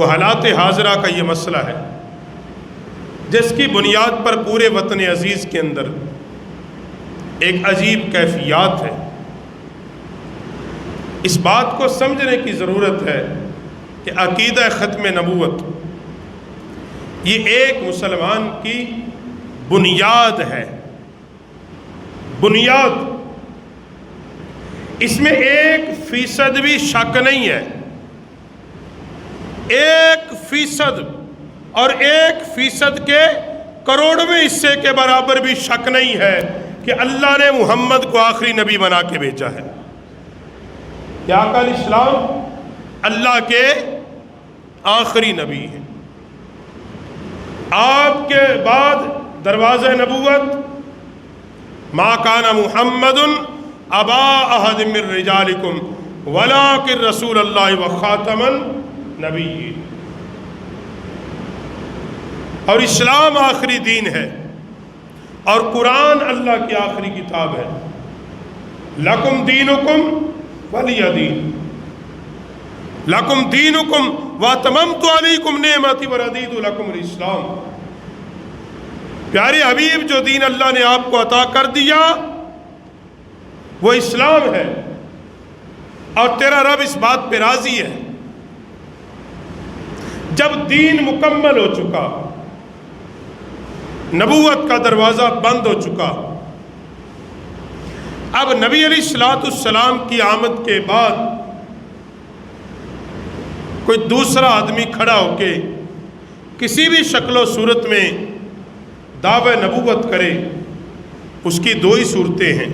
وہ حالات حاضرہ کا یہ مسئلہ ہے جس کی بنیاد پر پورے وطن عزیز کے اندر ایک عجیب کیفیات ہے۔ اس بات کو سمجھنے کی ضرورت ہے کہ عقیدہ ختم نبوت یہ ایک مسلمان کی بنیاد ہے، بنیاد، اس میں 1% بھی شک نہیں ہے، 1% اور 1% کے کروڑویں حصے کے برابر بھی شک نہیں ہے کہ اللہ نے محمد کو آخری نبی بنا کے بھیجا ہے۔ کہ آقا الاسلام اللہ کے آخری نبی ہیں۔ آپ کے بعد دروازہ نبوت ما کان محمد ابا احد من رجالکم ولکن رسول اللہ و خاتم النبیین، اور اسلام آخری دین ہے اور قرآن اللہ کی آخری کتاب ہے۔ لکم دینکم ولی دین، لکم دینکم واتممت علیکم نعمتی وردیت لکم الاسلام۔ پیارے حبیب، جو دین اللہ نے آپ کو عطا کر دیا وہ اسلام ہے، اور تیرا رب اس بات پہ راضی ہے۔ جب دین مکمل ہو چکا، نبوت کا دروازہ بند ہو چکا، اب نبی علیہ السلام کی آمد کے بعد کوئی دوسرا آدمی کھڑا ہو کے کسی بھی شکل و صورت میں دعوی نبوت کرے، اس کی دو ہی صورتیں ہیں۔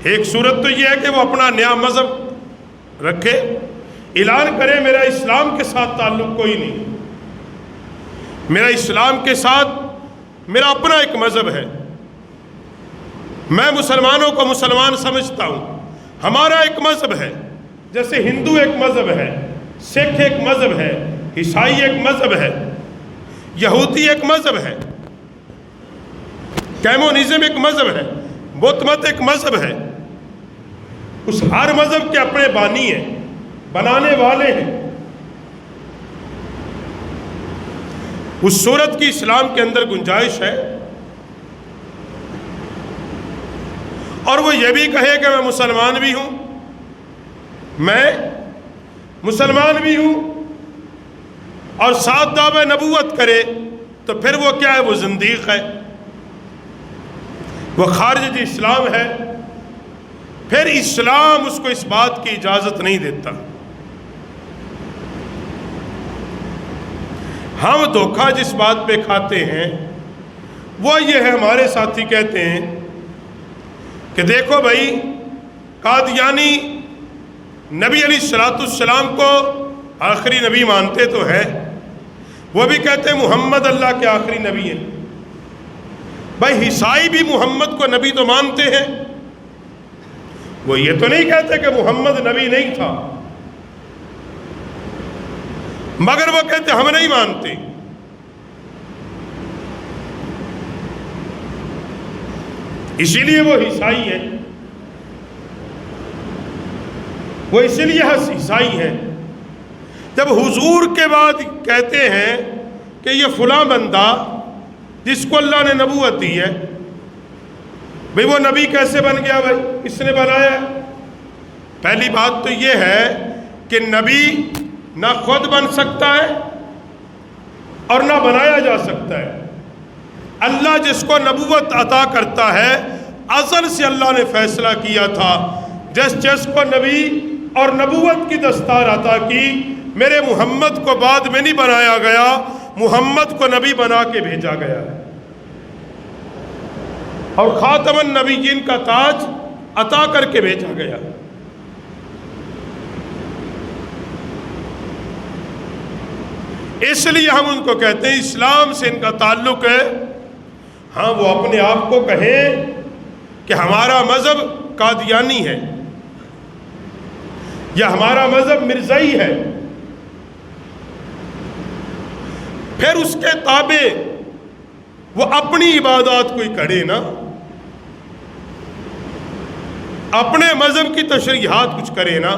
ایک صورت تو یہ ہے کہ وہ اپنا نیا مذہب رکھے، اعلان کرے میرا اسلام کے ساتھ تعلق کوئی نہیں، میرا اسلام کے ساتھ میرا اپنا ایک مذہب ہے، میں مسلمانوں کو مسلمان سمجھتا ہوں، ہمارا ایک مذہب ہے۔ جیسے ہندو ایک مذہب ہے، سکھ ایک مذہب ہے، عیسائی ایک مذہب ہے، یہودی ایک مذہب ہے، کمیونزم ایک مذہب ہے، بدھ مت ایک مذہب ہے۔ اس ہر مذہب کے اپنے بانی ہیں، بنانے والے ہیں۔ اس صورت کی اسلام کے اندر گنجائش ہے، اور وہ یہ بھی کہے کہ میں مسلمان بھی ہوں، میں مسلمان بھی ہوں، اور ساتھ دعوی نبوت کرے، تو پھر وہ کیا ہے؟ وہ زندیق ہے، وہ خارج اسلام ہے۔ پھر اسلام اس کو اس بات کی اجازت نہیں دیتا۔ ہم دھوکہ جس بات پہ کھاتے ہیں وہ یہ ہے، ہمارے ساتھی کہتے ہیں کہ دیکھو بھائی، قادیانی نبی علیہ السلام کو آخری نبی مانتے تو ہے، وہ بھی کہتے ہیں محمد اللہ کے آخری نبی ہیں۔ بھائی عیسائی بھی محمد کو نبی تو مانتے ہیں، وہ یہ تو نہیں کہتے کہ محمد نبی نہیں تھا، مگر وہ کہتے ہم نہیں مانتے۔ اسی لیے وہ عیسائی ہیں، وہ اسی لیے عیسائی ہیں۔ جب حضور کے بعد کہتے ہیں کہ یہ فلاں بندہ جس کو اللہ نے نبوت دی ہے، بھئی وہ نبی کیسے بن گیا؟ بھائی کس نے بنایا ہے؟ پہلی بات تو یہ ہے کہ نبی نہ خود بن سکتا ہے اور نہ بنایا جا سکتا ہے۔ اللہ جس کو نبوت عطا کرتا ہے، ازل سے اللہ نے فیصلہ کیا تھا جس کو نبی اور نبوت کی دستار عطا کی، میرے محمد کو بعد میں نہیں بنایا گیا، محمد کو نبی بنا کے بھیجا گیا ہے، اور خاتم النبیین کا تاج عطا کر کے بھیجا گیا۔ اس لیے ہم ان کو کہتے ہیں اسلام سے ان کا تعلق ہے۔ ہاں وہ اپنے آپ کو کہیں کہ ہمارا مذہب قادیانی ہے یا ہمارا مذہب مرزائی ہے، پھر اس کے تابع وہ اپنی عبادات کوئی کرے نا، اپنے مذہب کی تشریحات کچھ کرے نا۔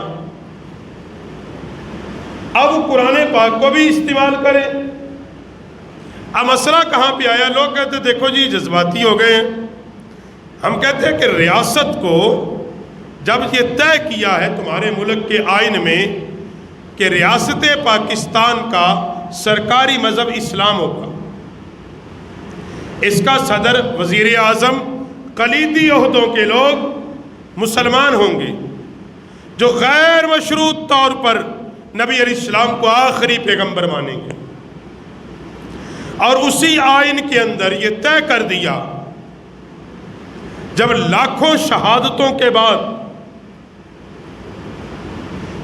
اب قرآن پاک کو بھی استعمال کریں۔ اب مسئلہ کہاں پہ آیا؟ لوگ کہتے ہیں دیکھو جی جذباتی ہو گئے ہیں۔ ہم کہتے ہیں کہ ریاست کو جب یہ طے کیا ہے تمہارے ملک کے آئین میں کہ ریاست پاکستان کا سرکاری مذہب اسلام ہوگا، اس کا صدر، وزیر اعظم، کلیدی عہدوں کے لوگ مسلمان ہوں گے جو غیر مشروط طور پر نبی علیہ السلام کو آخری پیغمبر مانیں گے، اور اسی آئین کے اندر یہ طے کر دیا جب لاکھوں شہادتوں کے بعد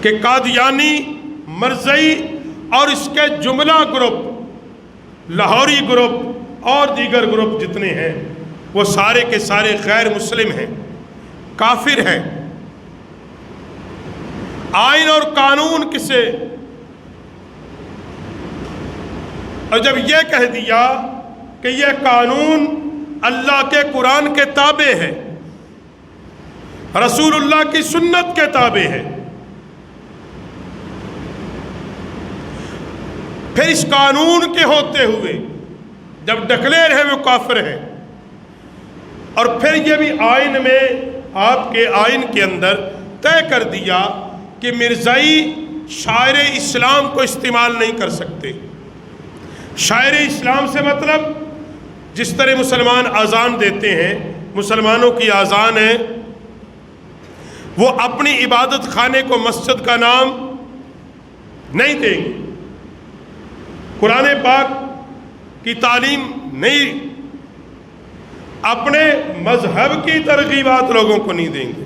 کہ قادیانی، مرزئی اور اس کے جملہ گروپ، لاہوری گروپ اور دیگر گروپ جتنے ہیں وہ سارے کے سارے غیر مسلم ہیں، کافر ہیں۔ آئین اور قانون کسے؟ اور جب یہ کہہ دیا کہ یہ قانون اللہ کے قرآن کے تابع ہے، رسول اللہ کی سنت کے تابع ہے، پھر اس قانون کے ہوتے ہوئے جب ڈکلیئر ہے وہ کافر ہیں، اور پھر یہ بھی آئین میں، آپ کے آئین کے اندر طے کر دیا کہ مرزائی شاعر اسلام کو استعمال نہیں کر سکتے۔ شاعر اسلام سے مطلب جس طرح مسلمان اذان دیتے ہیں، مسلمانوں کی اذان ہے، وہ اپنی عبادت خانے کو مسجد کا نام نہیں دیں گے، قرآن پاک کی تعلیم نہیں، اپنے مذہب کی ترغیبات لوگوں کو نہیں دیں گے۔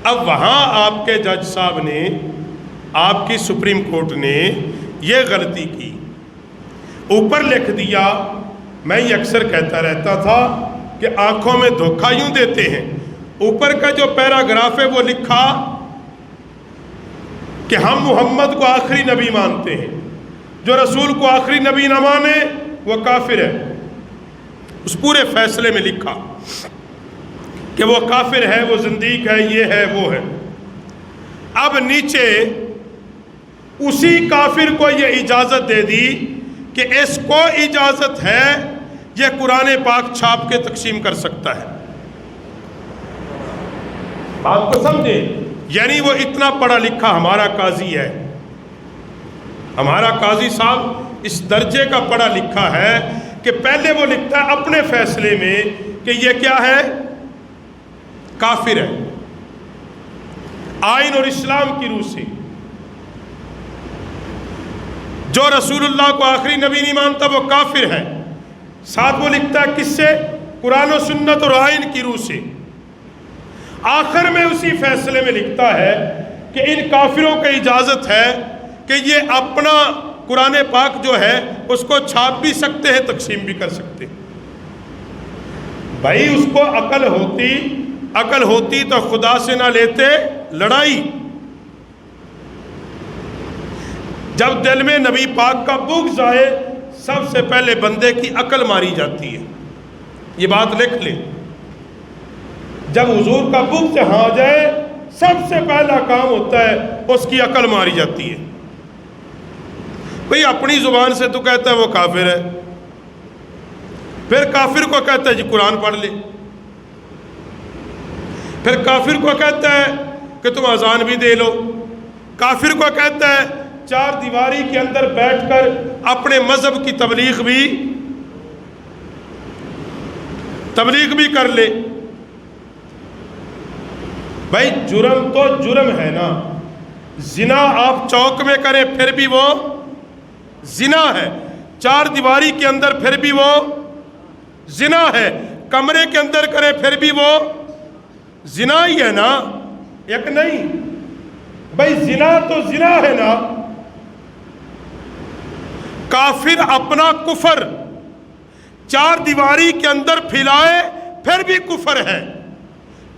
اب وہاں آپ کے جج صاحب نے، آپ کی سپریم کورٹ نے یہ غلطی کی، اوپر لکھ دیا۔ میں یہ اکثر کہتا رہتا تھا کہ آنکھوں میں دھوکہ یوں دیتے ہیں، اوپر کا جو پیراگراف ہے وہ لکھا کہ ہم محمد کو آخری نبی مانتے ہیں، جو رسول کو آخری نبی نہ مانے وہ کافر ہے۔ اس پورے فیصلے میں لکھا کہ وہ کافر ہے، وہ زندیق ہے، یہ ہے، وہ ہے۔ اب نیچے اسی کافر کو یہ اجازت دے دی کہ اس کو اجازت ہے یہ قرآن پاک چھاپ کے تقسیم کر سکتا ہے۔ بات کو سمجھے؟ یعنی وہ اتنا پڑھا لکھا ہمارا قاضی ہے، ہمارا قاضی صاحب اس درجے کا پڑھا لکھا ہے کہ پہلے وہ لکھتا ہے اپنے فیصلے میں کہ یہ کیا ہے؟ کافر ہے، آئین اور اسلام کی روح سے۔ جو رسول اللہ کو آخری نبی نہیں مانتا وہ کافر ہے، ساتھ وہ لکھتا ہے کس سے؟ قرآن و سنت اور آئین کی روح سے۔ آخر میں اسی فیصلے میں لکھتا ہے کہ ان کافروں کو اجازت ہے کہ یہ اپنا قرآن پاک جو ہے اس کو چھاپ بھی سکتے ہیں، تقسیم بھی کر سکتے ہیں۔ بھائی اس کو عقل ہوتی تو خدا سے نہ لیتے لڑائی۔ جب دل میں نبی پاک کا بغض آئے سب سے پہلے بندے کی عقل ماری جاتی ہے، یہ بات لکھ لیں۔ جب حضور کا بغض آ جائے سب سے پہلا کام ہوتا ہے اس کی عقل ماری جاتی ہے۔ بھئی اپنی زبان سے تو کہتا ہے وہ کافر ہے، پھر کافر کو کہتا ہے جی قرآن پڑھ لے، پھر کافر کو کہتا ہے کہ تم اذان بھی دے لو، کافر کو کہتا ہے چار دیواری کے اندر بیٹھ کر اپنے مذہب کی تبلیغ بھی کر لے۔ بھائی جرم تو جرم ہے نا، زنا آپ چوک میں کریں پھر بھی وہ زنا ہے، چار دیواری کے اندر پھر بھی وہ زنا ہے، کمرے کے اندر کریں پھر بھی وہ زنا ہی ہے نا، ایک نہیں۔ بھائی زنا تو زنا ہے نا۔ کافر اپنا کفر چار دیواری کے اندر پھیلائے پھر بھی کفر ہے،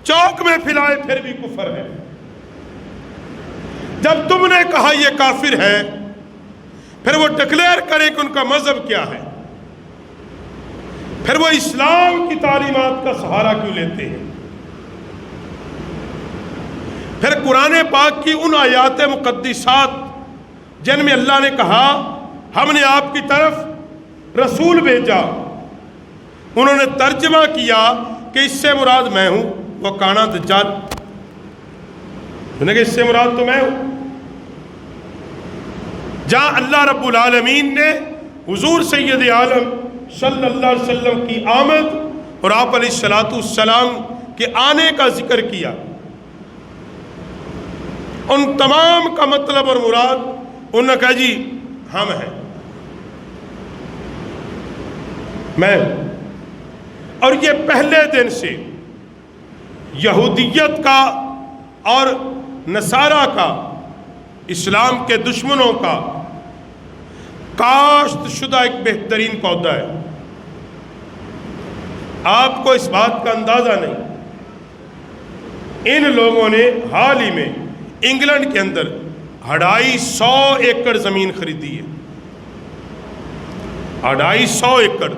چوک میں پھیلائے پھر بھی کفر ہے۔ جب تم نے کہا یہ کافر ہے پھر وہ ڈکلیئر کرے کہ ان کا مذہب کیا ہے، پھر وہ اسلام کی تعلیمات کا سہارا کیوں لیتے ہیں؟ پھر قرآن پاک کی ان آیات مقدسات جن میں اللہ نے کہا ہم نے آپ کی طرف رسول بھیجا، انہوں نے ترجمہ کیا کہ اس سے مراد میں ہوں، وہ کانا دجال، انہوں نے کہا اس سے مراد تو میں ہوں۔ جہاں اللہ رب العالمین نے حضور سید عالم صلی اللہ علیہ وسلم کی آمد اور آپ علیہ السلام کے آنے کا ذکر کیا، ان تمام کا مطلب اور مراد انہوں نے کہا جی ہم ہیں، میں ہوں۔ اور یہ پہلے دن سے یہودیت کا اور نصارہ کا، اسلام کے دشمنوں کا کاشت شدہ ایک بہترین پودا ہے۔ آپ کو اس بات کا اندازہ نہیں، ان لوگوں نے حال ہی میں انگلینڈ کے اندر 250 ایکڑ زمین خریدی ہے، 250 ایکڑ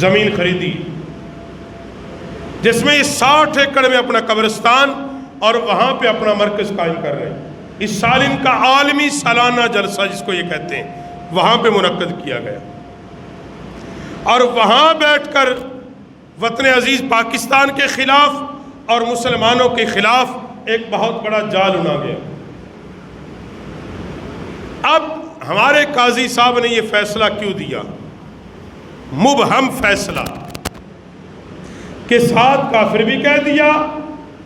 زمین خریدی، جس میں 60 ایکڑ میں اپنا قبرستان اور وہاں پہ اپنا مرکز قائم کر رہے ہیں۔ اس سال ان کا عالمی سالانہ جلسہ جس کو یہ کہتے ہیں وہاں پہ منعقد کیا گیا، اور وہاں بیٹھ کر وطن عزیز پاکستان کے خلاف اور مسلمانوں کے خلاف ایک بہت بڑا جال انا گیا۔ اب ہمارے قاضی صاحب نے یہ فیصلہ کیوں دیا، مبہم فیصلہ، کہ ساتھ کافر بھی کہہ دیا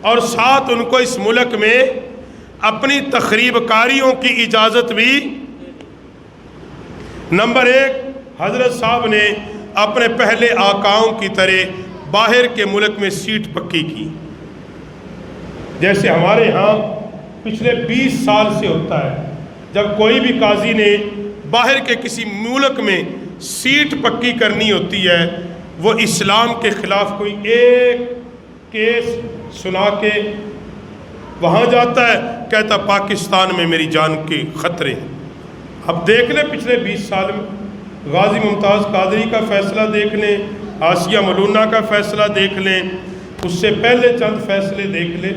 اور ساتھ ان کو اس ملک میں اپنی تخریب کاریوں کی اجازت بھی۔ نمبر 1، حضرت صاحب نے اپنے پہلے آقاؤں کی طرح باہر کے ملک میں سیٹ پکی کی، جیسے ہمارے ہاں پچھلے 20 سال سے ہوتا ہے، جب کوئی بھی قاضی نے باہر کے کسی ملک میں سیٹ پکی کرنی ہوتی ہے، وہ اسلام کے خلاف کوئی ایک کیس سنا کے وہاں جاتا ہے، کہتا پاکستان میں میری جان کے خطرے ہیں۔ اب دیکھ لیں پچھلے 20 سال میں غازی ممتاز قادری کا فیصلہ دیکھ لیں، آسیہ ملونہ کا فیصلہ دیکھ لیں، اس سے پہلے چند فیصلے دیکھ لیں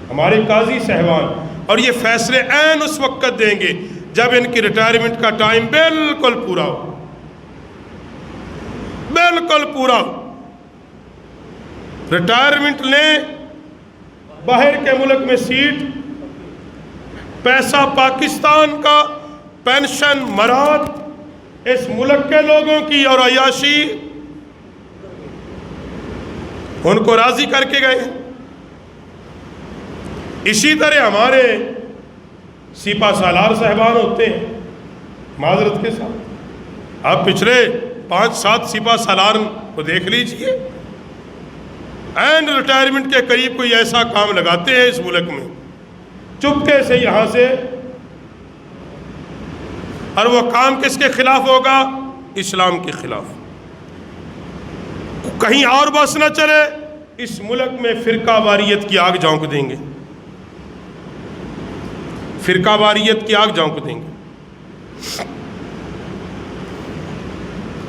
ہمارے قاضی صاحبان، اور یہ فیصلے عین اس وقت دیں گے جب ان کی ریٹائرمنٹ کا ٹائم بالکل پورا ہو، بالکل پورا ہو۔ ریٹائرمنٹ لیں، باہر کے ملک میں سیٹ، پیسہ پاکستان کا، پینشن مراد اس ملک کے لوگوں کی اور عیاشی، ان کو راضی کر کے گئے۔ اسی طرح ہمارے سپہ سالار صاحبان ہوتے ہیں، معذرت کے ساتھ آپ پچھلے 5-7 سپہ سالار کو دیکھ لیجئے، اینڈ ریٹائرمنٹ کے قریب کوئی ایسا کام لگاتے ہیں اس ملک میں چپکے سے یہاں سے، اور وہ کام کس کے خلاف ہوگا؟ اسلام کے خلاف۔ کہیں اور بس نہ چلے، اس ملک میں فرقہ واریت کی آگ جھونک دیں گے، فرقہ واریت کی آگ جھونک دیں گے۔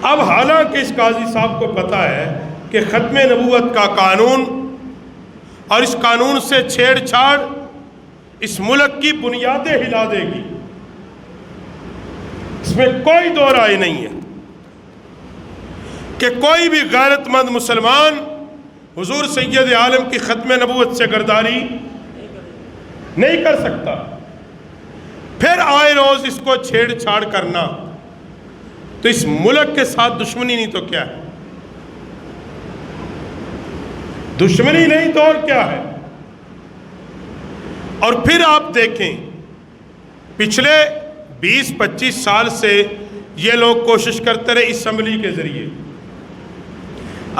اب حالانکہ اس قاضی صاحب کو پتا ہے کہ ختم نبوت کا قانون اور اس قانون سے چھیڑ چھاڑ اس ملک کی بنیادیں ہلا دے گی، اس میں کوئی دو رائے نہیں ہے کہ کوئی بھی غیرت مند مسلمان حضور سید عالم کی ختم نبوت سے غداری نہیں کر سکتا۔ پھر آئے روز اس کو چھیڑ چھاڑ کرنا تو اس ملک کے ساتھ دشمنی نہیں تو کیا ہے؟ دشمنی نہیں تو اور کیا ہے؟ اور پھر آپ دیکھیں پچھلے 20-25 سال سے یہ لوگ کوشش کرتے رہے اسمبلی کے ذریعے،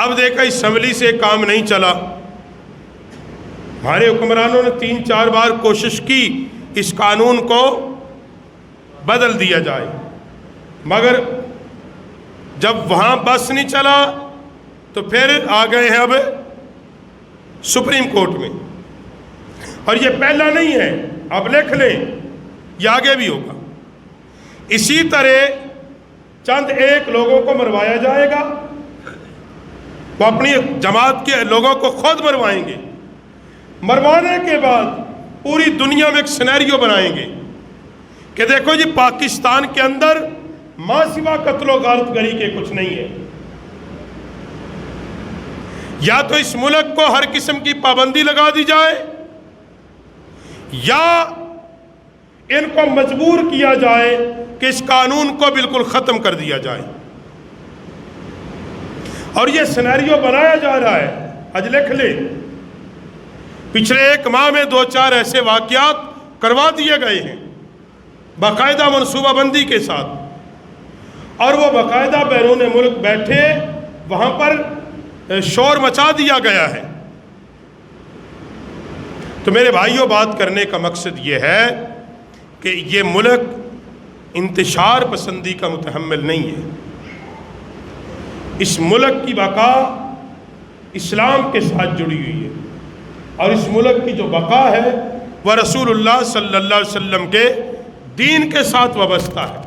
اب دیکھا اسمبلی سے کام نہیں چلا، ہمارے حکمرانوں نے 3-4 بار کوشش کی اس قانون کو بدل دیا جائے، مگر جب وہاں بس نہیں چلا تو پھر آ گئے ہیں اب سپریم کورٹ میں، اور یہ پہلا نہیں ہے، اب لکھ لیں یہ آگے بھی ہوگا۔ اسی طرح چند ایک لوگوں کو مروایا جائے گا، وہ اپنی جماعت کے لوگوں کو خود مروائیں گے، مروانے کے بعد پوری دنیا میں ایک سینیریو بنائیں گے کہ دیکھو جی پاکستان کے اندر ماں سوا قتل و غارت گری کے کچھ نہیں ہے، یا تو اس ملک کو ہر قسم کی پابندی لگا دی جائے یا ان کو مجبور کیا جائے کہ اس قانون کو بالکل ختم کر دیا جائے، اور یہ سینیریو بنایا جا رہا ہے۔ آج لکھ لے، پچھلے 1 ماہ میں 2-4 ایسے واقعات کروا دیے گئے ہیں باقاعدہ منصوبہ بندی کے ساتھ، اور وہ باقاعدہ بیرون ملک بیٹھے وہاں پر شور مچا دیا گیا ہے۔ تو میرے بھائیوں، بات کرنے کا مقصد یہ ہے کہ یہ ملک انتشار پسندی کا متحمل نہیں ہے۔ اس ملک کی بقا اسلام کے ساتھ جڑی ہوئی ہے، اور اس ملک کی جو بقا ہے وہ رسول اللہ صلی اللہ علیہ وسلم کے دین کے ساتھ وابستہ ہے،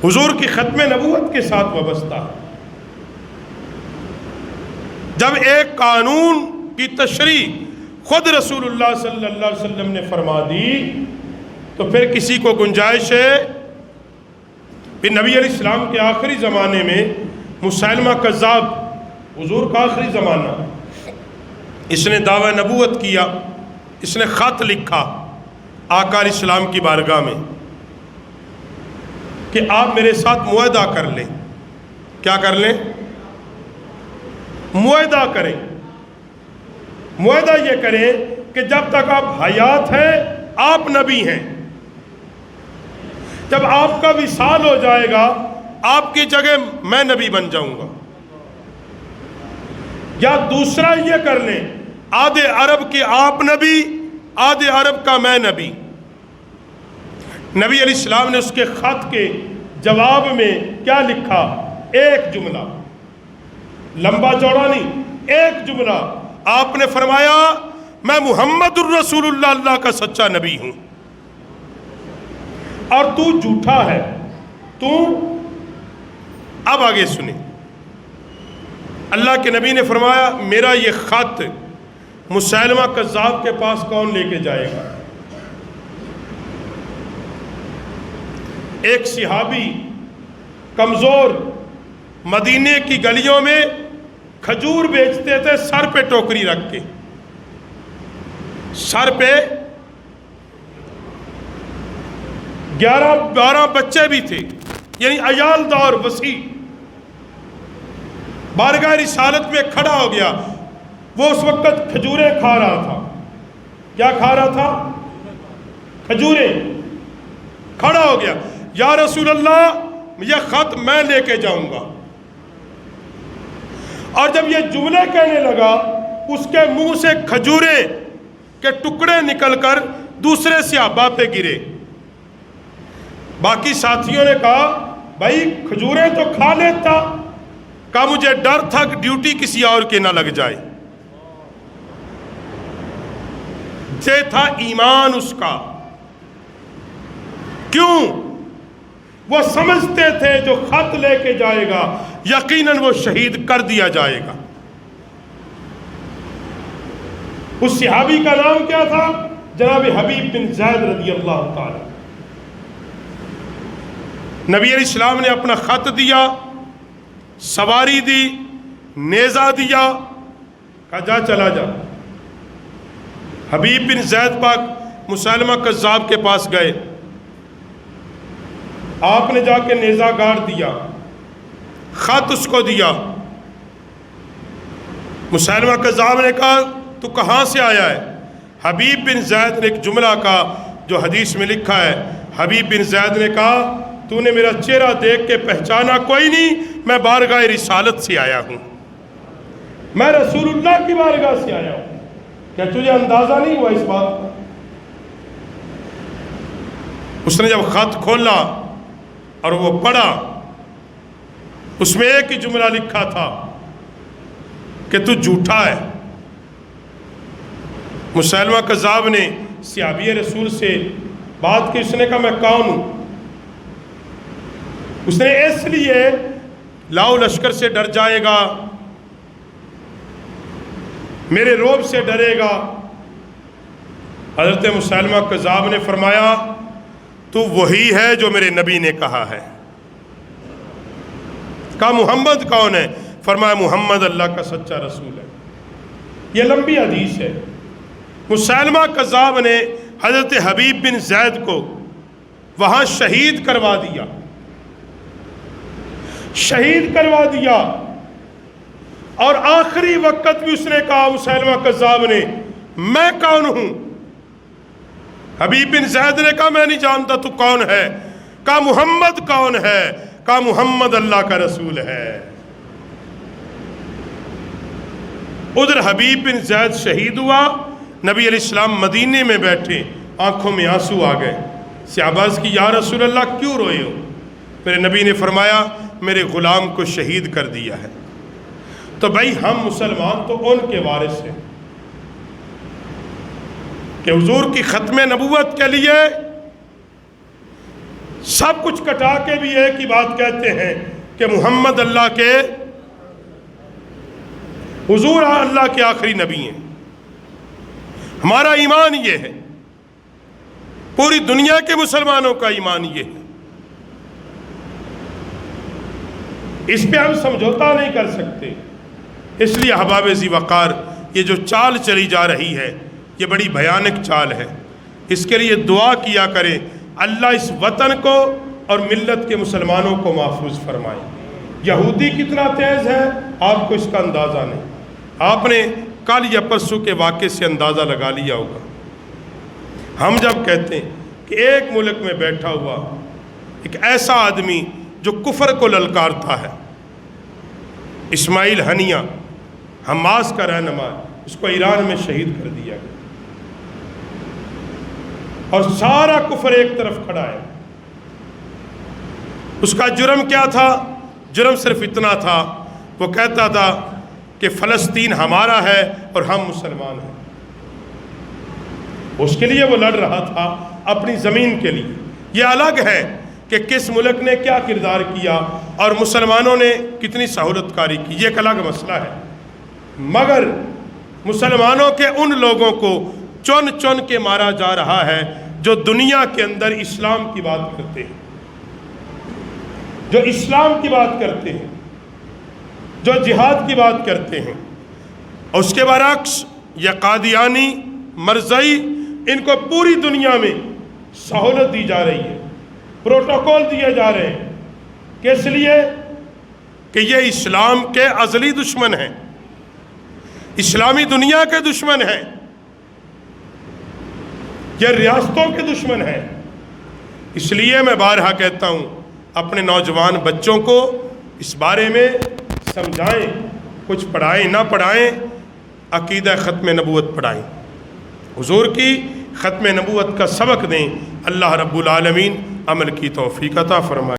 حضور کی ختم نبوت کے ساتھ وابستہ ہے۔ جب ایک قانون کی تشریح خود رسول اللہ صلی اللہ علیہ وسلم نے فرما دی تو پھر کسی کو گنجائش ہے؟ پھر نبی علیہ السلام کے آخری زمانے میں مسیلمہ کذاب، حضور کا آخری زمانہ، اس نے دعوی نبوت کیا، اس نے خط لکھا آقا علیہ السلام کی بارگاہ میں کہ آپ میرے ساتھ معاہدہ کر لیں۔ کیا کر لیں؟ معاہدہ کریں۔ معاہدہ یہ کریں کہ جب تک آپ حیات ہیں آپ نبی ہیں، جب آپ کا وصال ہو جائے گا آپ کی جگہ میں نبی بن جاؤں گا۔ یا دوسرا یہ کر لیں، آدھے عرب کے آپ نبی، آدھے عرب کا میں نبی۔ نبی علیہ السلام نے اس کے خط کے جواب میں کیا لکھا؟ ایک جملہ، لمبا چوڑا نہیں، ایک جملہ۔ آپ نے فرمایا میں محمد الرسول اللہ، اللہ کا سچا نبی ہوں، اور تو جھوٹا ہے۔ تو اب آگے سنیں، اللہ کے نبی نے فرمایا میرا یہ خط مسیلمہ کذاب کے پاس کون لے کے جائے گا؟ ایک صحابی کمزور مدینے کی گلیوں میں کھجور بیچتے تھے، سر پہ ٹوکری رکھ کے، سر پہ 11-12 بچے بھی تھے، یعنی عیال دار وسیع۔ بارگاہ رسالت میں کھڑا ہو گیا، وہ اس وقت کھجوریں کھا رہا تھا۔ کیا کھا رہا تھا؟ کھجوریں۔ کھڑا ہو گیا، یا رسول اللہ یہ خط میں لے کے جاؤں گا۔ اور جب یہ جملے کہنے لگا اس کے منہ سے کھجوریں کے ٹکڑے نکل کر دوسرے صحابہ پہ گرے۔ باقی ساتھیوں نے کہا بھائی کھجوریں تو کھا لیتا، کہا مجھے ڈر تھا کہ ڈیوٹی کسی اور کے نہ لگ جائے۔ یہ تھا ایمان اس کا۔ کیوں؟ وہ سمجھتے تھے جو خط لے کے جائے گا یقیناً وہ شہید کر دیا جائے گا۔ اس صحابی کا نام کیا تھا؟ جناب حبیب بن زید رضی اللہ تعالی۔ نبی علیہ السلام نے اپنا خط دیا، سواری دی، نیزہ دیا، کہا جا چلا جا۔ حبیب بن زید پاک مسیلمہ کذاب کے پاس گئے، آپ نے جا کے نیزہ گاڑ دیا، خط اس کو دیا۔ مسیلمہ کذاب نے کہا تو کہاں سے آیا ہے؟ حبیب بن زید نے ایک جملہ کہا جو حدیث میں لکھا ہے، حبیب بن زید نے کہا تو نے میرا چہرہ دیکھ کے پہچانا کوئی نہیں، میں بارگاہ رسالت سے آیا ہوں، میں رسول اللہ کی بارگاہ سے آیا ہوں، کیا تجھے اندازہ نہیں ہوا اس بات کا؟ اس نے جب خط کھولا اور وہ پڑھا، اس میں ایک ہی جملہ لکھا تھا کہ تو جھوٹا ہے۔ مسیلمہ کذاب نے صحابی رسول سے بات کی، اس نے کہا میں کون ہوں؟ اس نے اس لیے لاؤ لشکر سے ڈر جائے گا، میرے روب سے ڈرے گا۔ حضرت مسیلمہ کذاب نے فرمایا تو وہی ہے جو میرے نبی نے کہا ہے۔ کہا محمد کون ہے؟ فرمایا محمد اللہ کا سچا رسول ہے۔ یہ لمبی حدیث ہے۔ مسیلمہ کذاب نے حضرت حبیب بن زید کو وہاں شہید کروا دیا، شہید کروا دیا، اور آخری وقت بھی اس نے کہا مسیلمہ کذاب نے میں کون ہوں؟ حبیب بن زید نے کہا میں نہیں جانتا تو کون ہے؟ کہا محمد کون ہے؟ کہا محمد اللہ کا رسول ہے۔ ادھر حبیب بن زید شہید ہوا، نبی علیہ السلام مدینے میں بیٹھے، آنکھوں میں آنسو آ گئے۔ صحابہ کی یا رسول اللہ کیوں روئے ہو؟ میرے نبی نے فرمایا میرے غلام کو شہید کر دیا ہے۔ تو بھائی ہم مسلمان تو ان کے وارث ہیں کہ حضور کی ختم نبوت کے لیے سب کچھ کٹا کے بھی ایک ہی بات کہتے ہیں کہ محمد اللہ کے، حضور اللہ کے آخری نبی ہیں۔ ہمارا ایمان یہ ہے، پوری دنیا کے مسلمانوں کا ایمان یہ ہے، اس پہ ہم سمجھوتا نہیں کر سکتے۔ اس لیے احباب ذی وقار یہ جو چال چلی جا رہی ہے یہ بڑی بھیانک چال ہے۔ اس کے لیے دعا کیا کریں اللہ اس وطن کو اور ملت کے مسلمانوں کو محفوظ فرمائے۔ یہودی کتنا تیز ہے آپ کو اس کا اندازہ نہیں، آپ نے کل یا پرسوں کے واقعے سے اندازہ لگا لیا ہوگا۔ ہم جب کہتے ہیں کہ ایک ملک میں بیٹھا ہوا ایک ایسا آدمی جو کفر کو للکارتا ہے، اسماعیل ہنیہ حماس کا رہنما، اس کو ایران میں شہید کر دیا گیا، اور سارا کفر ایک طرف کھڑا ہے۔ اس کا جرم کیا تھا؟ جرم صرف اتنا تھا، وہ کہتا تھا کہ فلسطین ہمارا ہے اور ہم مسلمان ہیں۔ اس کے لیے وہ لڑ رہا تھا، اپنی زمین کے لیے۔ یہ الگ ہے کہ کس ملک نے کیا کردار کیا اور مسلمانوں نے کتنی سہولت کاری کی، یہ ایک الگ مسئلہ ہے۔ مگر مسلمانوں کے ان لوگوں کو چن چن کے مارا جا رہا ہے جو دنیا کے اندر اسلام کی بات کرتے ہیں، جو اسلام کی بات کرتے ہیں، جو جہاد کی بات کرتے ہیں۔ اور اس کے برعکس یہ قادیانی، مرزائی، ان کو پوری دنیا میں سہولت دی جا رہی ہے، پروٹوکول دیے جا رہے ہیں، کس لیے؟ کہ یہ اسلام کے ازلی دشمن ہیں، اسلامی دنیا کے دشمن ہیں، یہ ریاستوں کے دشمن ہیں۔ اس لیے میں بارہا کہتا ہوں اپنے نوجوان بچوں کو اس بارے میں سمجھائیں، کچھ پڑھائیں نہ پڑھائیں، عقیدہ ختم نبوت پڑھائیں، حضور کی ختم نبوت کا سبق دیں۔ اللہ رب العالمین عمل کی توفیق عطا فرمائے۔